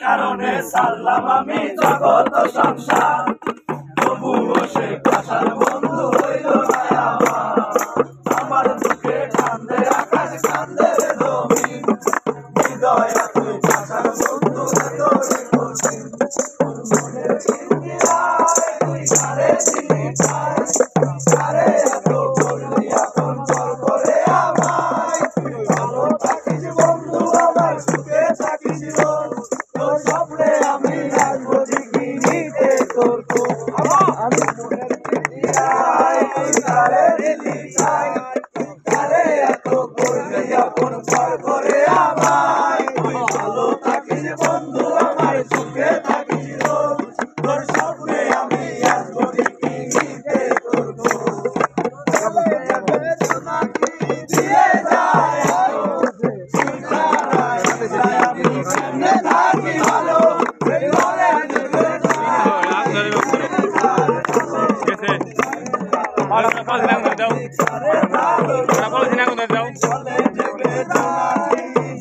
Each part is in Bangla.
কারণে সারলাম আমি জগৎ সংসার, তবুও সে পাশার বন্ধু হইল না আমার। আমার বুকে কান্দে আকাশ কান্দে জমিন, হৃদয় তুই পাশার বন্ধু এত কঠিন। মনের চিন্তায় তুই কারে দিলি ঠাই, কারে এত করলি আপন পর করে আমায়। ভালো থাকিস বন্ধু আমার, সুখে থাকিস রোজ, তোর স্বপ্নে আমি আসবো ঠিকই নিতে তোর খোঁজ। আমি মনের চিন্তায় তুই কারে দিলি ঠাই, কারে এত করলি আপন পর করে আমায়। তুই ভালো থাকিস বন্ধু আমার, সুখে থাকিস রোজ, তোর স্বপ্নে আমি আসবো ঠিকই নিতে তোর খোঁজ।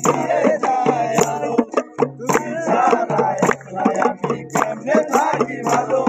দিয়ে যায় তুই ছাড়া একলাই আমি কেমনে থাকি ভালো,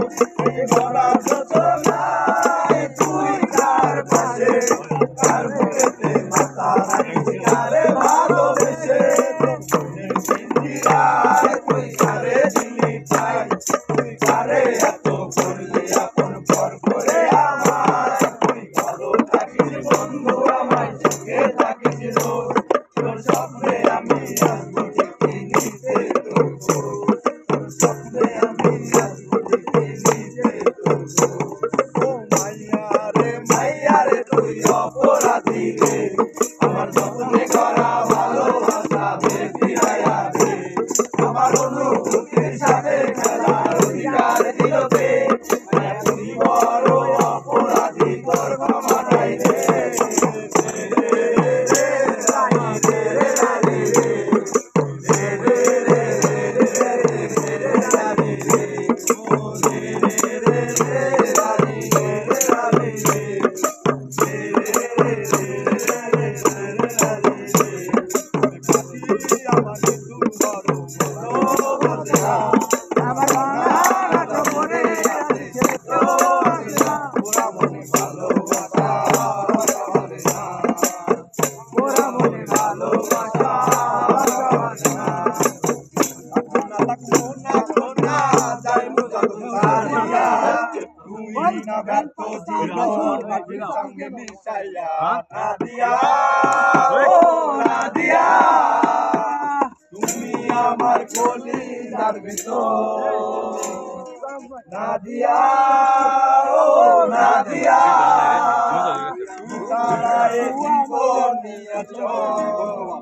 ঘরে ঢুকে অপরাধী রে, আমার যতনে করা ভালোবাসা ফিরাইয়া দে। আমার অনুভূতির সাথে খেলার অধিকার দিল কে, তুই বড় অপরাধী, তোর ক্ষমা নাই রে। জীবন মাটির সঙ্গে মিশাইয়া নাদিয়া, ও নাদিয়া, তুমি আমার কলিজার ভিতর। নাদিয়া, ও নাদিয়া, তারা এই জীবন নিয়ে চল।